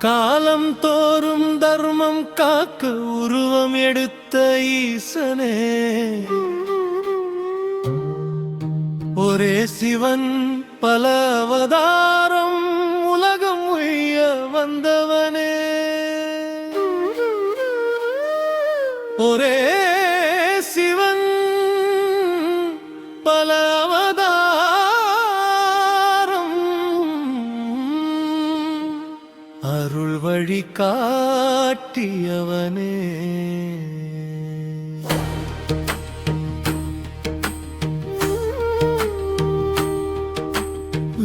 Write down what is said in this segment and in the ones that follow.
காலம் தோறும் தர்மம் காக்க உருவம் எடுத்த ஈசனே, ஒரே சிவன் பல அவதாரம் உலகம் உய்ய வந்தவனே, ஒரே சிவன் பல அவதாரம் அருள் வழி காட்டியவனே.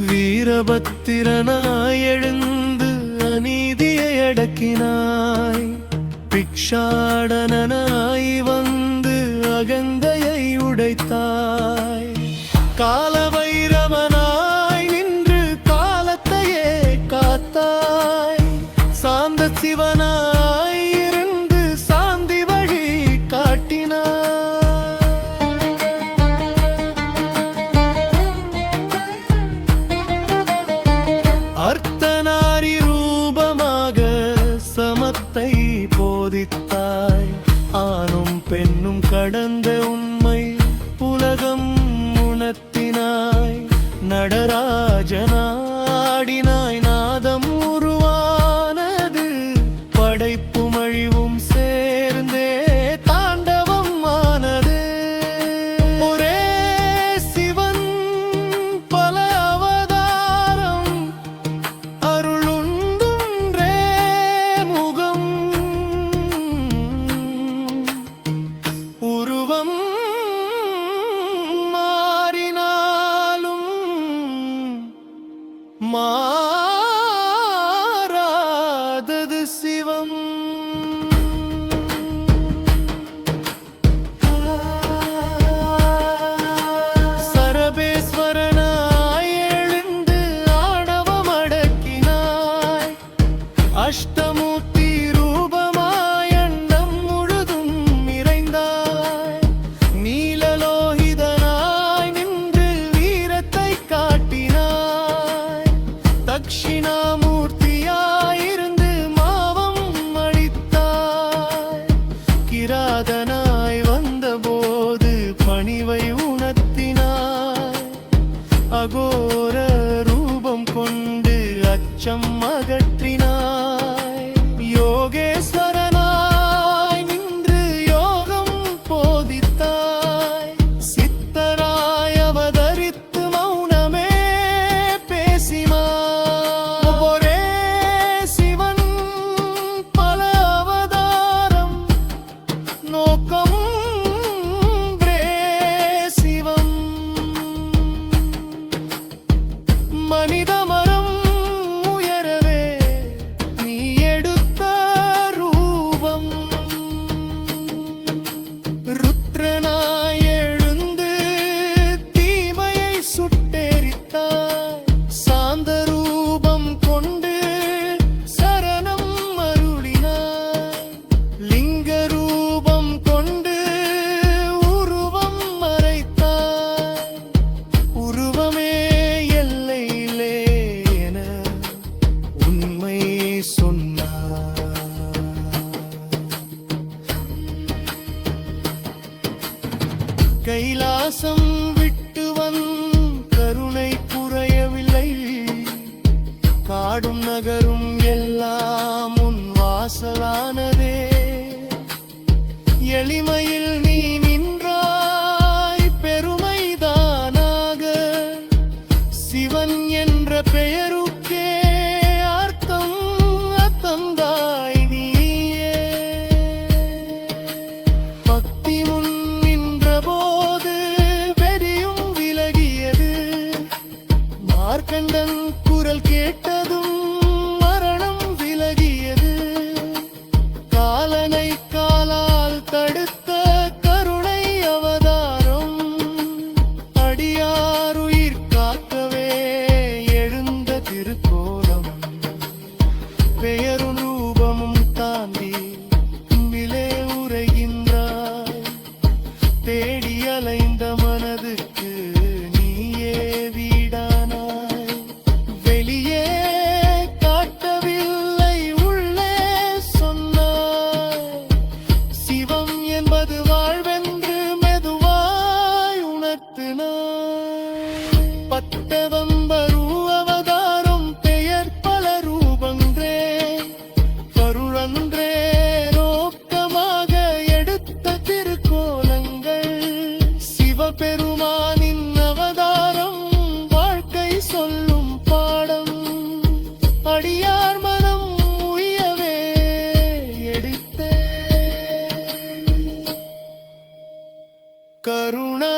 வீரபத்திரனாய் எழுந்து அநீதியை அடக்கினாய், பிக்ஷாடனாய் வந்து அகந்தையை உடைத்தாய், காலபைரவனாய் நின்று காலத்தையே காத்தாய், சாந்த சிவனாய் இருந்து சாந்தி வழி காட்டினாய். அர்த்தநாரி ரூபமாக சமத்தை போதித்தாய், ஆணும் பெண்ணும் கடந்த உண்மை உலகம் உணர்த்தினாய், நடராஜனாடினாய் நாதம் உருவானது, படைப்பு மழிவும் சேர்ந்தே தாண்டவம் ஆனது. ஒரே சிவன் பல அவதாரம் அருளுண்டே முகம், உருவம் மாறினாலும் மாறாதது சிவம். சரபேஸ்வரனாய் எழுந்து ஆணவம் அடக்கினாய், அஷ்டமூர்த்தி ரூபமாய் அண்டம் முழுதும் நிறைந்தாய், நீலலோகிதனாய் நின்று வீரத்தை காட்டினாய், தக்ஷிணாமூர்த்தியாயிருந்து மாவம் அளித்தாய், கிராதனாய் வந்தபோது பணிவை உணர்த்தினாய், அகோர ரூபம் கொண்டு அச்சம் அகற்றினாய், யோகேஸ்வரனாய் நின்று யோகம் போதித்தாய், சித்தராய் அவதரித்து மௌனமே பேசினாய். ஒரே சிவன் பல அவதாரம் நோக்கம் சிவம். மனித மரம் உயரவே நீ எடுத்த ரூபம், ருத்ரனாய் எழுந்து தீமையை சுட்டெரித்தாய், சாந்த ரூபம் கொண்டு சரணம் அருளினாய், லிங்க ரூபம் கொண்டு உருவம் மறைத்தாய், உருவமே எல்லையிலே என உண்மை சொன்னாய். கைலாசம் விட்டு கருணை குறையவில்லை, காடும் நகரும் எல்லாம் உன் வாசலானதே, எளிமையில் நீ நின்றாய் பெருமைதானாக, சிவன் என்ற பெயருக்கே அர்த்தம் தந்தாய் நீயே. பக்தி முன் நின்ற போது வெறியும் விலகியது, மார்க்கண்டன் குரல் கேட்டதும் மரணம் விலகியது, காலனை காலால் தடுத்த கருணா